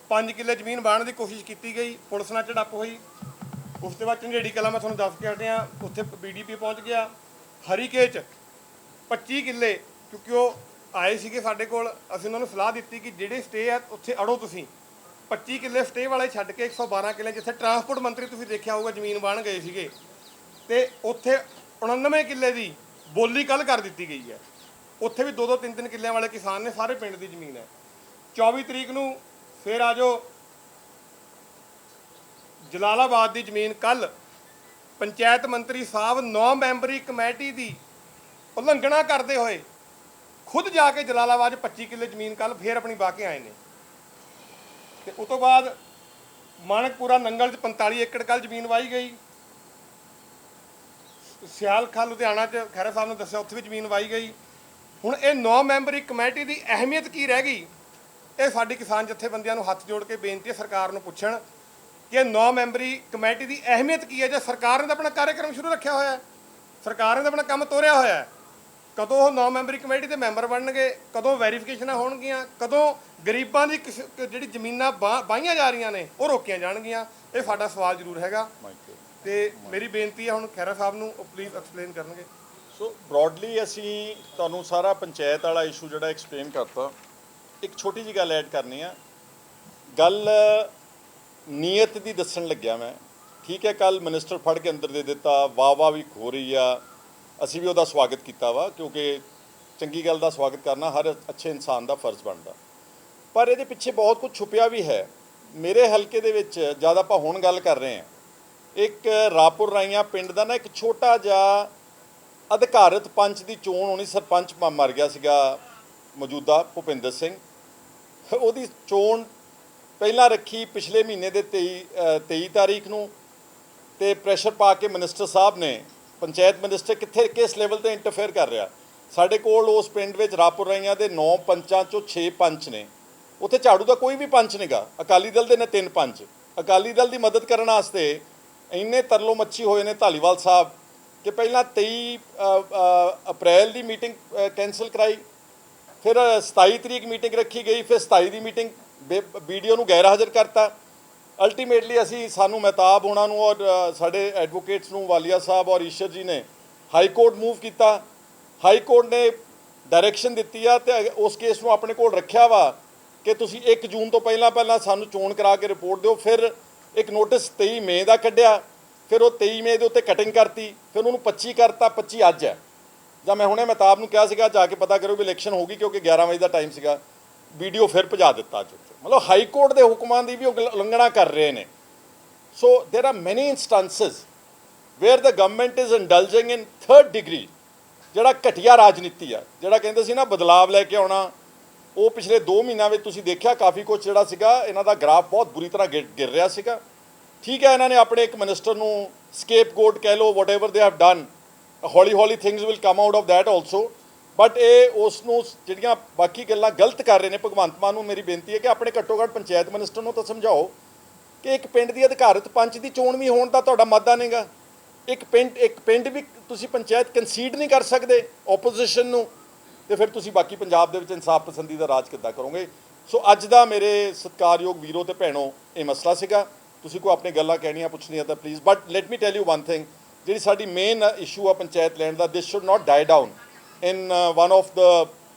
5 ਕਿੱਲੇ ਜ਼ਮੀਨ ਵਾਹਣ ਦੀ ਕੋਸ਼ਿਸ਼ ਕੀਤੀ ਗਈ, ਪੁਲਿਸ ਨਾਲ ਝੜਪ ਹੋਈ। ਉਸ ਤੋਂ ਬਾਅਦ ਝੰਡੇੜੀ ਕਲਾਂ ਮੈਂ ਤੁਹਾਨੂੰ ਦੱਸ ਕੇ ਹਟਿਆ, ਉੱਥੇ BDP ਪਹੁੰਚ ਗਿਆ। ਹਰੀਕੇ 'ਚ 25 ਕਿੱਲੇ, ਕਿਉਂਕਿ ਉਹ ਆਏ ਸੀਗੇ ਸਾਡੇ ਕੋਲ, ਅਸੀਂ ਉਹਨਾਂ ਨੂੰ ਸਲਾਹ ਦਿੱਤੀ ਕਿ ਜਿਹੜੇ ਸਟੇ ਆ ਉੱਥੇ ਅੜੋ ਤੁਸੀਂ। 25 ਕਿੱਲੇ ਸਟੇ ਵਾਲੇ ਛੱਡ ਕੇ 112 ਕਿੱਲੇ ਜਿੱਥੇ ਟਰਾਂਸਪੋਰਟ ਮੰਤਰੀ ਤੁਸੀਂ ਦੇਖਿਆ ਹੋਊਗਾ ਜ਼ਮੀਨ ਵਾਹਣ ਗਏ ਸੀਗੇ, ਤੇ ਉੱਥੇ 99 ਕਿੱਲੇ ਦੀ ਬੋਲੀ ਕੱਲ੍ਹ ਕਰ ਦਿੱਤੀ ਗਈ ਹੈ। ਉੱਥੇ ਵੀ 2-2 3-3 ਕਿੱਲਿਆਂ ਵਾਲੇ ਕਿਸਾਨ ਨੇ, ਸਾਰੇ ਪਿੰਡ ਦੀ ਜ਼ਮੀਨ ਹੈ। 24 ਤਰੀਕ ਨੂੰ ਫਿਰ ਆ ਜਾਓ ਜਲਾਲਾਬਾਦ ਦੀ ਜ਼ਮੀਨ। ਕੱਲ੍ਹ ਪੰਚਾਇਤ ਮੰਤਰੀ ਸਾਹਿਬ 9 ਮੈਂਬਰੀ ਕਮੇਟੀ ਦੀ ਉਲੰਘਣਾ ਕਰਦੇ ਹੋਏ ਖੁਦ ਜਾ ਕੇ ਜਲਾਲਾਬਾਦ 25 ਕਿੱਲੇ ਜ਼ਮੀਨ ਕੱਲ੍ਹ ਫੇਰ ਆਪਣੀ ਵਾਹ ਕੇ ਆਏ ਨੇ। ਤੇ ਉਸ ਤੋਂ ਬਾਅਦ ਮਾਣਕਪੁਰਾ ਨੰਗਲ 'ਚ 45 ਏਕੜ ਕੱਲ੍ਹ ਜ਼ਮੀਨ ਵਾਹੀ ਗਈ। ਸਿਆਲਖਾ ਲੁਧਿਆਣਾ 'ਚ ਖਹਿਰਾ ਸਾਹਿਬ ਨੇ ਦੱਸਿਆ ਉੱਥੇ ਵੀ ਜ਼ਮੀਨ ਵਾਹੀ ਗਈ। ਹੁਣ ਇਹ 9 ਮੈਂਬਰੀ ਕਮੇਟੀ ਦੀ ਅਹਿਮੀਅਤ ਕੀ ਰਹਿ ਗਈ? ਇਹ ਸਾਡੀ ਕਿਸਾਨ ਜਥੇਬੰਦੀਆਂ ਨੂੰ ਹੱਥ ਜੋੜ ਕੇ ਬੇਨਤੀ ਹੈ ਸਰਕਾਰ ਨੂੰ ਪੁੱਛਣ ਕਿ 9 ਮੈਂਬਰੀ ਕਮੇਟੀ ਦੀ ਅਹਿਮੀਅਤ ਕੀ ਹੈ। ਜੇ ਸਰਕਾਰ ਨੇ ਤਾਂ ਆਪਣਾ ਕਾਰਜਕ੍ਰਮ ਸ਼ੁਰੂ ਰੱਖਿਆ ਹੋਇਆ ਹੈ, ਸਰਕਾਰ ਨੇ ਤਾਂ ਆਪਣਾ ਕੰਮ ਤੋਰਿਆ ਹੋਇਆ ਹੈ, ਕਦੋਂ ਉਹ 9 ਮੈਂਬਰੀ ਕਮੇਟੀ ਦੇ ਮੈਂਬਰ ਬਣਨਗੇ, ਕਦੋਂ ਵੈਰੀਫਿਕੇਸ਼ਨਾਂ ਹੋਣਗੀਆਂ, ਕਦੋਂ ਗਰੀਬਾਂ ਦੀ ਜਿਹੜੀ ਜ਼ਮੀਨਾਂ ਵਾਹੀਆਂ ਜਾ ਰਹੀਆਂ ਨੇ ਉਹ ਰੋਕੀਆਂ ਜਾਣਗੀਆਂ? ਇਹ ਸਾਡਾ ਸਵਾਲ ਜ਼ਰੂਰ ਹੈਗਾ ਤੇ ਮੇਰੀ ਬੇਨਤੀ ਹੈ ਹੁਣ ਖਹਿਰਾ ਸਾਹਿਬ ਨੂੰ ਉਹ ਪਲੀਜ਼ ਐਕਸਪਲੇਨ ਕਰਨਗੇ। ਸੋ ਬ੍ਰੌਡਲੀ ਅਸੀਂ ਤੁਹਾਨੂੰ ਸਾਰਾ ਪੰਚਾਇਤ ਵਾਲਾ ਇਸ਼ੂ ਜਿਹੜਾ ਐਕਸਪਲੇਨ ਕਰਤਾ। ਇੱਕ ਛੋਟੀ ਜਿਹੀ ਗੱਲ ਐਡ ਕਰਨੀ ਆ, ਗੱਲ ਨੀਅਤ ਦੀ ਦੱਸਣ ਲੱਗਿਆ ਮੈਂ। ਠੀਕ ਹੈ, ਕੱਲ ਮਿਨਿਸਟਰ ਫੜ ਕੇ ਅੰਦਰ ਦੇ ਦਿੱਤਾ, ਵਾਹ ਵੀ ਹੋ ਰਹੀ ਆ, ਅਸੀਂ ਵੀ ਉਹਦਾ ਸਵਾਗਤ ਕੀਤਾ ਵਾ, ਕਿਉਂਕਿ ਚੰਗੀ ਗੱਲ ਦਾ ਸਵਾਗਤ ਕਰਨਾ ਹਰ ਅੱਛੇ ਇਨਸਾਨ ਦਾ ਫਰਜ਼ ਬਣਦਾ। ਪਰ ਇਹਦੇ ਪਿੱਛੇ ਬਹੁਤ ਕੁਝ ਛੁਪਿਆ ਵੀ ਹੈ। ਮੇਰੇ ਹਲਕੇ ਦੇ ਵਿੱਚ ਜਦ ਆਪਾਂ ਹੁਣ ਗੱਲ ਕਰ ਰਹੇ ਹਾਂ, ਇੱਕ ਰਾਪੁਰ ਰਾਈਆਂ ਪਿੰਡ ਦਾ ਨਾ ਇੱਕ ਛੋਟਾ ਜਿਹਾ ਅਧਿਕਾਰਤ ਪੰਚ ਦੀ ਚੋਣ ਹੋਣੀ, ਸਰਪੰਚ ਮਰ ਗਿਆ ਸੀਗਾ ਮੌਜੂਦਾ ਭੁਪਿੰਦਰ ਸਿੰਘ। ਉਹਦੀ ਚੋਣ ਪਹਿਲਾਂ ਰੱਖੀ ਪਿਛਲੇ ਮਹੀਨੇ ਦੇ 23 ਤਾਰੀਖ ਨੂੰ, ਤੇ ਪ੍ਰੈਸ਼ਰ ਪਾ ਕੇ ਮਿਨਿਸਟਰ ਸਾਹਿਬ ਨੇ, ਪੰਚਾਇਤ ਮਿਨਿਸਟਰ ਕਿਸ ਲੈਵਲ ਤੇ ਇੰਟਰਫੇਅਰ ਕਰ ਰਿਹਾ। ਸਾਡੇ ਕੋਲ ਉਸ ਪਿੰਡ ਵਿੱਚ ਰਾਪੁਰ ਰਾਈਆਂ ਦੇ 9 ਪੰਚਾਂ ਚੋਂ 6 ਪੰਚ ਨੇ, ਉੱਥੇ ਝਾੜੂ ਦਾ ਕੋਈ ਵੀ ਪੰਚ ਨਹੀਂਗਾ, ਅਕਾਲੀ ਦਲ ਦੇ ਨੇ 3 ਪੰਚ। ਅਕਾਲੀ ਦਲ ਦੀ ਮਦਦ ਕਰਨ ਵਾਸਤੇ ਇੰਨੇ ਤਰਲੋ ਮੱਛੀ ਹੋਏ ਨੇ ਧਾਲੀਵਾਲ ਸਾਹਿਬ ਕਿ ਪਹਿਲਾਂ 23 ਅਪ੍ਰੈਲ ਦੀ ਮੀਟਿੰਗ ਕੈਂਸਲ ਕਰਾਈ, ਫਿਰ 27 ਤਰੀਕ ਮੀਟਿੰਗ ਰੱਖੀ ਗਈ, ਫਿਰ 27 ਦੀ ਮੀਟਿੰਗ ਵੀਡੀਓ ਨੂੰ ਗੈਰ ਹਾਜ਼ਰ ਕਰਤਾ। ਅਲਟੀਮੇਟਲੀ ਸਾਨੂੰ ਮਹਿਤਾਬ ਹੋਣਾ ਨੂੰ ਔਰ ਸਾਡੇ ਐਡਵੋਕੇਟਸ ਨੂੰ, ਵਾਲੀਆ ਸਾਹਿਬ ਔਰ ਈਸ਼ਰ ਜੀ ਨੇ ਹਾਈ ਕੋਰਟ ਮੂਵ ਕੀਤਾ। ਹਾਈ ਕੋਰਟ ਨੇ ਡਾਇਰੈਕਸ਼ਨ ਦਿੱਤੀ ਆ ਤੇ ਉਸ ਕੇਸ ਨੂੰ ਆਪਣੇ ਕੋਲ ਰੱਖਿਆ ਵਾ ਕਿ ਤੁਸੀਂ 1 ਜੂਨ ਤੋਂ ਪਹਿਲਾਂ ਸਾਨੂੰ ਚੋਣ ਕਰਾ ਕੇ ਰਿਪੋਰਟ ਦਿਓ। ਫਿਰ ਇੱਕ ਨੋਟਿਸ 23 ਮਈ ਦਾ ਕੱਢਿਆ, ਫਿਰ ਉਹ 23 ਮਈ ਦੇ ਉੱਤੇ ਕਟਿੰਗ ਕਰਤੀ, ਫਿਰ ਉਹਨੂੰ 25 ਕਰਤਾ। 25 ਅੱਜ ਹੈ, ਜਾਂ ਮੈਂ ਹੁਣੇ ਮਹਿਤਾਬ ਨੂੰ ਕਿਹਾ ਸੀਗਾ ਜਾ ਕੇ ਪਤਾ ਕਰੋ ਵੀ ਇਲੈਕਸ਼ਨ ਹੋ ਗਈ, ਕਿਉਂਕਿ 11 ਵਜੇ ਦਾ ਟਾਈਮ ਸੀਗਾ। ਵੀਡੀਓ ਫਿਰ ਭਜਾ ਦਿੱਤਾ ਅੱਜ ਉੱਥੇ। ਮਤਲਬ ਹਾਈ ਕੋਰਟ ਦੇ ਹੁਕਮਾਂ ਦੀ ਵੀ ਉਲੰਘਣਾ ਕਰ ਰਹੇ ਨੇ। ਸੋ there are many instances where the government is indulging in 3rd degree, ਜਿਹੜਾ ਘਟੀਆ ਰਾਜਨੀਤੀ ਆ, ਜਿਹੜਾ ਕਹਿੰਦੇ ਸੀ ਨਾ ਬਦਲਾਵ ਲੈ ਕੇ ਆਉਣਾ, ਉਹ ਪਿਛਲੇ 2 ਮਹੀਨਿਆਂ ਵਿੱਚ ਤੁਸੀਂ ਦੇਖਿਆ ਕਾਫੀ ਕੁਝ ਜਿਹੜਾ ਸੀਗਾ ਇਹਨਾਂ ਦਾ ਗ੍ਰਾਫ ਬਹੁਤ ਬੁਰੀ ਤਰ੍ਹਾਂ ਗਿਰ ਰਿਹਾ ਸੀਗਾ। ਠੀਕ ਹੈ, ਇਹਨਾਂ ਨੇ ਆਪਣੇ ਇੱਕ ਮਿਨਿਸਟਰ ਨੂੰ ਸਕੇਪਗੋਟ ਕਹਿ ਲਓ, whatever they have done, ਹੌਲੀ things will come out of that also. But ਇਹ ਉਸ ਨੂੰ ਜਿਹੜੀਆਂ ਬਾਕੀ ਗੱਲਾਂ ਗਲਤ ਕਰ ਰਹੇ ਨੇ। ਭਗਵੰਤ ਮਾਨ ਨੂੰ ਮੇਰੀ ਬੇਨਤੀ ਹੈ ਕਿ ਆਪਣੇ ਘੱਟੋ ਘੱਟ ਪੰਚਾਇਤ ਮਿਨਿਸਟਰ ਨੂੰ ਤਾਂ ਸਮਝਾਓ ਕਿ ਇੱਕ ਪਿੰਡ ਦੀ ਅਧਿਕਾਰਤ ਪੰਚ ਦੀ ਚੋਣ ਵੀ ਹੋਣ ਦਾ ਤੁਹਾਡਾ ਮੱਦਾ ਨਹੀਂਗਾ। ਇੱਕ ਪਿੰਡ ਵੀ ਤੁਸੀਂ ਪੰਚਾਇਤ ਕੰਸੀਡ ਨਹੀਂ ਕਰ ਸਕਦੇ ਓਪੋਜੀਸ਼ਨ ਨੂੰ, ਤੇ ਫਿਰ ਤੁਸੀਂ ਬਾਕੀ ਪੰਜਾਬ ਦੇ ਵਿੱਚ ਇਨਸਾਫ ਪਸੰਦੀ ਦਾ ਰਾਜ ਕਿੱਦਾਂ ਕਰੋਗੇ? ਸੋ ਅੱਜ ਦਾ ਮੇਰੇ ਸਤਿਕਾਰਯੋਗ ਵੀਰੋ ਤੇ ਭੈਣੋ ਇਹ ਮਸਲਾ ਸੀਗਾ। ਤੁਸੀਂ ਕੋਈ ਆਪਣੀ ਗੱਲਾਂ ਕਹਿਣੀਆਂ ਪੁੱਛਣੀਆਂ ਤਾਂ please, but let me tell you one thing, ਜਿਹੜੀ ਸਾਡੀ ਮੇਨ ਇਸ਼ੂ ਆ ਪੰਚਾਇਤ ਲੈਂਡ ਦਾ, this should not die down in one of the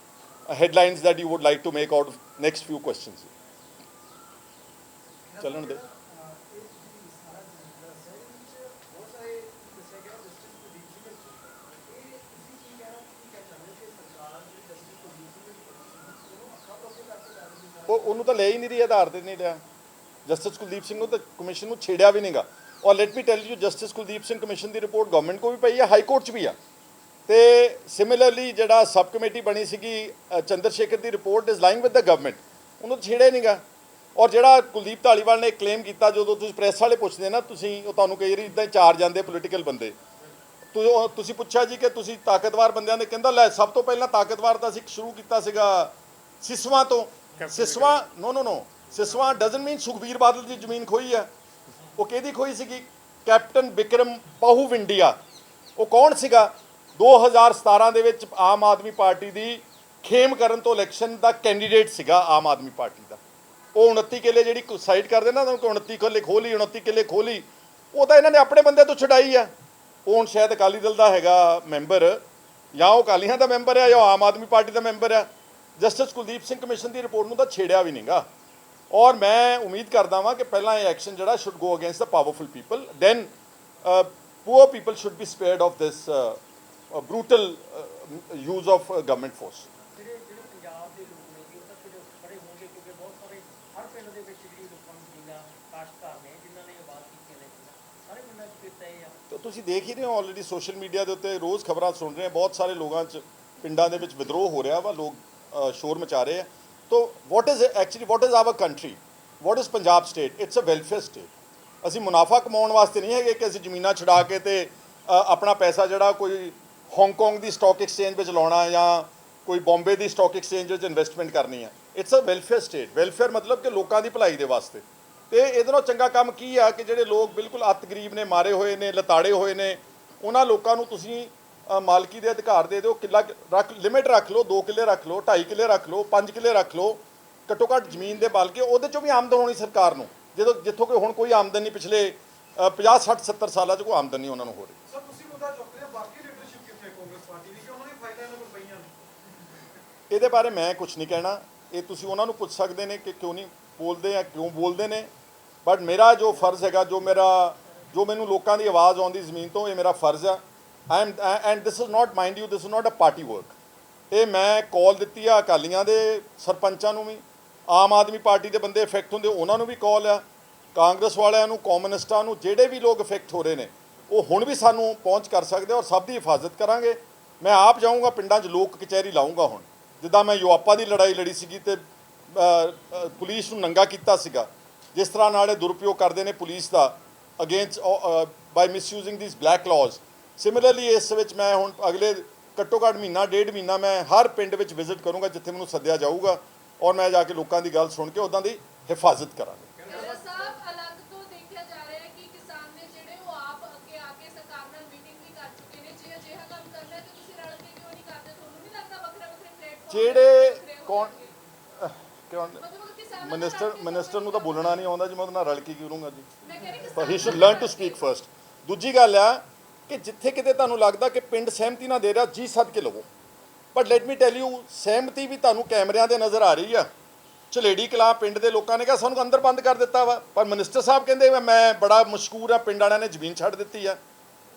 headlines that you would like to make out of next few questions. ਚੱਲਣ ਦੇ। ਉਹਨੂੰ ਤਾਂ ਲੈ ਹੀ ਨਹੀਂ ਰਹੀ, ਆਧਾਰ ਤੇ ਨਹੀਂ ਲਿਆ। ਜਸਟਿਸ ਕੁਲਦੀਪ ਸਿੰਘ ਨੂੰ ਤਾਂ ਕਮਿਸ਼ਨ ਨੂੰ ਛੇੜਿਆ ਵੀ ਨਹੀਂਗਾ। ਔਰ light me tell you, justice Kuldeep Singh commission the report government ਕੋਲ ਵੀ ਪਈ ਹੈ, ਹਾਈ ਕੋਰਟ 'ਚ ਵੀ ਆ। ਤੇ ਸਿਮਿਲਰਲੀ ਜਿਹੜਾ ਸਬ ਕਮੇਟੀ ਬਣੀ ਸੀਗੀ ਚੰਦਰ ਸ਼ੇਖਰ ਦੀ report is lying with the government, ਉਹਨੂੰ ਛੇੜਿਆ ਨਹੀਂਗਾ। ਔਰ ਜਿਹੜਾ ਕੁਲਦੀਪ ਧਾਲੀਵਾਲ ਨੇ ਕਲੇਮ ਕੀਤਾ, ਜਦੋਂ ਤੁਸੀਂ ਪ੍ਰੈਸ ਵਾਲੇ ਪੁੱਛਦੇ ਨਾ, ਉਹ ਤੁਹਾਨੂੰ ਕਈ ਵਾਰੀ ਇੱਦਾਂ ਹੀ ਚਾਰ ਜਾਂਦੇ ਪੋਲੀਟੀਕਲ ਬੰਦੇ, ਤੁਸੀਂ ਪੁੱਛਿਆ ਜੀ ਕਿ ਤੁਸੀਂ ਤਾਕਤਵਰ ਬੰਦਿਆਂ ਦੇ, ਕਹਿੰਦਾ ਲੈ ਸਭ ਤੋਂ ਪਹਿਲਾਂ ਤਾਕਤਵਰ ਤਾਂ ਅਸੀਂ ਸ਼ੁਰੂ ਕੀਤਾ ਸੀਗਾ ਸਿਸਵਾ ਤੋਂ। ਸਿਸਵਾ ਨੋ ਸਿਸਵਾ ਡਜ਼ਨਟ ਮੀਨ ਸੁਖਬੀਰ ਬਾਦਲ ਦੀ ਜ਼ਮੀਨ ਖੋਈ ਆ। ਉਹ ਕਿਹਦੀ ਖੋਈ ਸੀਗੀ? ਕੈਪਟਨ ਬਿਕਰਮ ਪਾਹੂਵਿੰਡੀਆ। ਉਹ ਕੌਣ ਸੀਗਾ? 2017 ਦੇ ਵਿੱਚ ਆਮ ਆਦਮੀ ਪਾਰਟੀ ਦੀ ਖੇਮਕਰਨ ਤੋਂ ਇਲੈਕਸ਼ਨ ਦਾ ਕੈਂਡੀਡੇਟ ਸੀਗਾ ਆਮ ਆਦਮੀ ਪਾਰਟੀ ਦਾ। ਉਹ 29 ਕਿੱਲੇ ਜਿਹੜੀ ਸਾਈਡ ਕਰਦੇ ਨਾ, 29 ਕਿੱਲੇ ਖੋਲੀ, 29 ਕਿੱਲੇ ਖੋਲੀ, ਉਹ ਤਾਂ ਇਹਨਾਂ ਨੇ ਆਪਣੇ ਬੰਦੇ ਤੋਂ ਛੁਡਾਈ ਆ। ਉਹ ਹੁਣ ਸ਼ਾਇਦ ਅਕਾਲੀ ਦਲ ਦਾ ਹੈਗਾ ਮੈਂਬਰ, ਜਾਂ ਉਹ ਅਕਾਲੀਆਂ ਦਾ ਮੈਂਬਰ ਆ ਜਾਂ ਆਮ ਆਦਮੀ ਪਾਰਟੀ ਦਾ ਮੈਂਬਰ ਆ। ਜਸਟਿਸ ਕੁਲਦੀਪ ਸਿੰਘ ਕਮਿਸ਼ਨ ਦੀ ਰਿਪੋਰਟ ਨੂੰ ਤਾਂ ਛੇੜਿਆ ਵੀ ਨਹੀਂਗਾ। ਔਰ ਮੈਂ ਉਮੀਦ ਕਰਦਾ ਵਾਂ ਕਿ ਪਹਿਲਾਂ ਇਹ ਐਕਸ਼ਨ ਜਿਹੜਾ should go against the powerful people, then poor people should be spared of this brutal use of government force. ਜਿਹੜੇ ਪੰਜਾਬ ਦੇ ਲੋਕ ਨੇ ਜੀ, ਉਹ ਤਾਂ ਫਿਰ ਖੜੇ ਹੋਣਗੇ, ਕਿਉਂਕਿ ਬਹੁਤ ਸਾਰੇ ਹਰ ਪਿੰਡ ਦੇ ਵਿੱਚ ਜਿਹੜੀ ਲੋਕਾਂ ਨੂੰ ਜ਼ਮੀਨਾਂ ਕਾਸ਼ਤਕਾਰ ਨੇ ਜਿਨ੍ਹਾਂ ਨੇ ਆਬਾਦ ਕੀਤੀਆਂ ਨੇ, ਸਾਰੇ ਪਿੰਡਾਂ 'ਚ ਕੀਤਾ ਇਹ ਆ। ਤਾਂ ਤੁਸੀਂ ਦੇਖ ਹੀ ਰਹੇ ਹੋ ਆਲਰੇਡੀ ਸੋਸ਼ਲ ਮੀਡੀਆ ਦੇ ਉੱਤੇ ਰੋਜ਼ ਖਬਰਾਂ ਸੁਣ ਰਹੇ ਹਾਂ, ਬਹੁਤ ਸਾਰੇ ਲੋਕਾਂ 'ਚ ਪਿੰਡਾਂ ਦੇ ਵਿੱਚ ਵਿਦਰੋਹ ਹੋ ਰਿਹਾ ਵਾ, ਲੋਕ ਸ਼ੋਰ ਮਚਾ ਰਹੇ ਆ। ਤਾਂ what is our country, what is Punjab state? It's a welfare state. ਅਸੀਂ ਮੁਨਾਫਾ ਕਮਾਉਣ ਵਾਸਤੇ ਨਹੀਂ ਹੈਗੇ ਕਿ ਅਸੀਂ ਜ਼ਮੀਨਾਂ ਛੁਡਾ ਕੇ ਤੇ ਆਪਣਾ ਪੈਸਾ ਜਿਹੜਾ ਕੋਈ ਹਾਂਗਕਾਂਗ ਦੀ ਸਟਾਕ ਐਕਸਚੇਂਜ ਵਿੱਚ ਲਾਉਣਾ ਜਾਂ ਕੋਈ ਬੰਬੇ ਦੀ ਸਟਾਕ ਐਕਸਚੇਂਜ ਵਿੱਚ ਇਨਵੈਸਟਮੈਂਟ ਕਰਨੀ ਹੈ। It's a welfare state. Welfare ਮਤਲਬ ਕਿ ਲੋਕਾਂ ਦੀ ਭਲਾਈ ਦੇ ਵਾਸਤੇ। ਤੇ ਇਹਦੇ ਨਾਲੋਂ ਚੰਗਾ ਕੰਮ ਕੀ ਆ ਕਿ ਜਿਹੜੇ ਲੋਕ ਬਿਲਕੁਲ ਅੱਤ ਗਰੀਬ ਨੇ, ਮਾਰੇ ਹੋਏ ਨੇ, ਲਤਾੜੇ ਹੋਏ ਨੇ, ਉਹਨਾਂ ਲੋਕਾਂ ਨੂੰ ਤੁਸੀਂ ਮਾਲਕੀ ਦੇ ਅਧਿਕਾਰ ਦੇ ਦਿਓ। ਕਿੱਲਾ ਰੱਖ, ਲਿਮਿਟ ਰੱਖ ਲਓ, 2 ਕਿੱਲੇ ਰੱਖ ਲਓ, 2.5 ਕਿੱਲੇ ਰੱਖ ਲਓ, 5 ਕਿੱਲੇ ਰੱਖ ਲਓ, ਘੱਟੋ ਘੱਟ ਜ਼ਮੀਨ ਦੇ ਬਲ ਕੇ ਉਹਦੇ 'ਚੋਂ ਵੀ ਆਮਦਨ ਹੋਣੀ ਸਰਕਾਰ ਨੂੰ। ਜਿੱਥੋਂ ਕਿ ਹੁਣ ਕੋਈ ਆਮਦਨ ਨਹੀਂ, ਪਿਛਲੇ 50 60 70 ਸਾਲਾਂ 'ਚ ਕੋਈ ਆਮਦਨ ਨਹੀਂ ਉਹਨਾਂ ਨੂੰ ਹੋ ਰਹੀ। ਸਰ ਤੁਸੀਂ ਮੁੱਦਾ ਚੁੱਕਦੇ ਹੋ, ਬਾਕੀ ਲੀਡਰਸ਼ਿਪ ਕਿੱਥੇ ਕਾਂਗਰਸ ਪਾਰਟੀ ਦੀ, ਕਿ ਉਹਨਾਂ ਦੀ ਫਾਈਲਾਂ ਇਹਨਾਂ ਕੋਲ ਪਈਆਂ ਨੇ? ਇਹਦੇ ਬਾਰੇ ਮੈਂ ਕੁਝ ਨਹੀਂ ਕਹਿਣਾ, ਇਹ ਤੁਸੀਂ ਉਹਨਾਂ ਨੂੰ ਪੁੱਛ ਸਕਦੇ ਨੇ ਕਿ ਕਿਉਂ ਨਹੀਂ ਬੋਲਦੇ ਆ, ਕਿਉਂ ਬੋਲਦੇ ਨੇ। ਬਟ ਮੇਰਾ ਜੋ ਫਰਜ਼ ਹੈਗਾ, ਜੋ ਮੈਨੂੰ ਲੋਕਾਂ ਦੀ ਆਵਾਜ਼ ਆਉਂਦੀ ਜ਼ਮੀਨ ਤੋਂ, ਇਹ ਮੇਰਾ ਫਰਜ਼ ਆ। And this is not, mind you, this is not a party work. ਇਹ ਮੈਂ ਕਾਲ ਦਿੱਤੀ ਆ ਅਕਾਲੀਆਂ ਦੇ ਸਰਪੰਚਾਂ ਨੂੰ ਵੀ, ਆਮ ਆਦਮੀ ਪਾਰਟੀ ਦੇ ਬੰਦੇ ਇਫੈਕਟ ਹੁੰਦੇ ਉਹਨਾਂ ਨੂੰ ਵੀ ਕਾਲ ਆ, ਕਾਂਗਰਸ ਵਾਲਿਆਂ ਨੂੰ, ਕਮਿਊਨਿਸਟਾਂ ਨੂੰ, ਜਿਹੜੇ ਵੀ ਲੋਕ ਇਫੈਕਟ ਹੋ ਰਹੇ ਨੇ ਉਹ ਹੁਣ ਵੀ ਸਾਨੂੰ ਪਹੁੰਚ ਕਰ ਸਕਦੇ ਔਰ ਸਭ ਦੀ ਹਿਫਾਜ਼ਤ ਕਰਾਂਗੇ। ਮੈਂ ਆਪ ਜਾਊਂਗਾ ਪਿੰਡਾਂ 'ਚ, ਲੋਕ ਕਚਹਿਰੀ ਲਾਊਂਗਾ। ਹੁਣ ਜਿੱਦਾਂ ਮੈਂ ਯੂਆਪਾ ਦੀ ਲੜਾਈ ਲੜੀ ਸੀਗੀ ਤੇ ਪੁਲਿਸ ਨੂੰ ਨੰਗਾ ਕੀਤਾ ਸੀਗਾ, ਜਿਸ ਤਰ੍ਹਾਂ ਨਾਲ ਇਹ ਦੁਰਉਪਯੋਗ ਕਰਦੇ ਨੇ ਪੁਲਿਸ ਦਾ against by misusing these black laws. Similarly ਇਸ ਵਿੱਚ ਮੈਂ ਹੁਣ ਅਗਲੇ ਘੱਟੋ ਘੱਟ ਮਹੀਨਾ, 1.5 ਮਹੀਨਾ ਮੈਂ ਹਰ ਪਿੰਡ ਵਿੱਚ ਵਿਜ਼ਿਟ ਕਰੂੰਗਾ ਜਿੱਥੇ ਮੈਨੂੰ ਸੱਦਿਆ ਜਾਊਗਾ ਔਰ ਮੈਂ ਜਾ ਕੇ ਲੋਕਾਂ ਦੀ ਗੱਲ ਸੁਣ ਕੇ ਉੱਦਾਂ ਦੀ ਹਿਫਾਜ਼ਤ ਕਰਾਂਗਾ। ਸਾਹਿਬ ਅਲੱਗ ਤੋਂ ਦੇਖਿਆ ਜਾ ਰਿਹਾ ਹੈ ਕਿ ਕਿਸਾਨ ਨੇ ਜਿਹੜੇ ਉਹ ਆਪ ਅੱਗੇ ਆ ਕੇ ਸਰਕਾਰ ਨਾਲ ਮੀਟਿੰਗ ਵੀ ਕਰ ਚੁੱਕੇ ਨੇ। ਜੇ ਅਜਿਹਾ ਕੰਮ ਕਰਨਾ ਹੈ ਤਾਂ ਤੁਸੀਂ ਰਲ ਕੇ ਕਿਉਂ ਨਹੀਂ ਕਰਦੇ? ਤੁਹਾਨੂੰ ਨਹੀਂ ਲੱਗਦਾ ਵੱਖਰੇ ਵੱਖਰੇ ਪਲੇਟਫਾਰਮ ਜਿਹੜੇ ਕੌਣ ਕਿਉਂ ਮਤਲਬ ਕਿਸਾਨ ਮਿਨਿਸਟਰ ਨੂੰ ਤਾਂ ਬੋਲਣਾ ਨਹੀਂ ਆਉਂਦਾ ਜੀ, ਮੈਂ ਉਹਦੇ ਨਾਲ ਰਲ ਕੇ ਕਰੂੰਗਾ ਜੀ। ਮੈਂ ਕਹਿ ਰਹੀ ਪਰ he should learn to speak first. ਦੂਜੀ ਗੱਲ ਆ ਕਿ ਜਿੱਥੇ ਕਿਤੇ ਤੁਹਾਨੂੰ ਲੱਗਦਾ ਕਿ ਪਿੰਡ ਸਹਿਮਤੀ ਨਾ ਦੇ ਰਿਹਾ, ਜੀ ਸੱਦ ਕੇ ਲਵੋ। But let me tell you, ਸਹਿਮਤੀ ਵੀ ਤੁਹਾਨੂੰ ਕੈਮਰਿਆਂ ਦੇ ਨਜ਼ਰ ਆ ਰਹੀ ਆ। ਝਲੇੜੀ ਕਲਾਂ ਪਿੰਡ ਦੇ ਲੋਕਾਂ ਨੇ ਕਿਹਾ ਸਾਨੂੰ ਅੰਦਰ ਬੰਦ ਕਰ ਦਿੱਤਾ ਵਾ, ਪਰ ਮਿਨਿਸਟਰ ਸਾਹਿਬ ਕਹਿੰਦੇ ਮੈਂ ਬੜਾ ਮਸ਼ਕੂਰ ਆ, ਪਿੰਡ ਵਾਲਿਆਂ ਨੇ ਜ਼ਮੀਨ ਛੱਡ ਦਿੱਤੀ ਆ।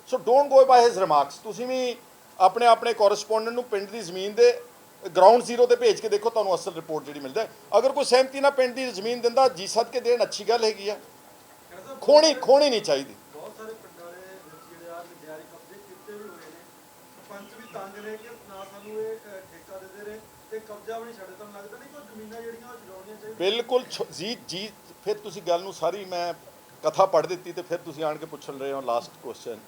So don't go by his remarks. ਤੁਸੀਂ ਵੀ ਆਪਣੇ ਕੋਰਸਪੋਂਡੈਂਟ ਨੂੰ ਪਿੰਡ ਦੀ ਜ਼ਮੀਨ ਦੇ ਗਰਾਊਂਡ ਜ਼ੀਰੋ ਤੇ ਭੇਜ ਕੇ ਦੇਖੋ, ਤੁਹਾਨੂੰ ਅਸਲ ਰਿਪੋਰਟ ਜਿਹੜੀ ਮਿਲ ਜਾਏ। ਅਗਰ ਕੋਈ ਸਹਿਮਤੀ ਨਾਲ ਪਿੰਡ ਦੀ ਜ਼ਮੀਨ ਦਿੰਦਾ, ਜੀ ਸੱਦ ਕੇ ਦੇਣ, ਅੱਛੀ ਗੱਲ ਹੈਗੀ ਆ। ਖੋਣੀ ਨਹੀਂ ਚਾਹੀਦੀ। ਬਹੁਤ ਸਾਰੇ ਪਿੰਡਾਂ ਦੇ ਵਿੱਚ ਜਿਹੜੇ ਆ ਨਜਾਇਜ਼ ਕਬਜ਼ੇ ਕੀਤੇ ਵੀ ਹੋਏ ਨੇ, ਸਰਪੰਚ ਵੀ ਤੰਗ ਨੇ ਕਿ ਨਾ ਸਾਨੂੰ ਇਹ ਠੇਕਾ ਦਿੰਦੇ ਰਹੇ ਤੇ ਕਬਜ਼ਾ ਵੀ ਨਹੀਂ ਛੱਡੇ। ਤੁਹਾਨੂੰ ਲੱਗਦਾ ਨਹੀਂ ਕੋਈ ਜ਼ਮੀਨਾਂ ਜਿਹੜੀਆਂ ਉਹ ਛਡਾਉਣੀਆਂ ਚਾਹੀਦੀਆਂ? ਬਿਲਕੁਲ ਜੀ। ਫਿਰ ਤੁਸੀਂ ਗੱਲ ਨੂੰ ਸਾਰੀ ਮੈਂ ਕਥਾ ਪੜ੍ਹ ਦਿੱਤੀ ਤੇ ਫਿਰ ਤੁਸੀਂ ਆਣ ਕੇ ਪੁੱਛ ਰਹੇ ਹੋ ਲਾਸਟ ਕੁਐਸਚਨ।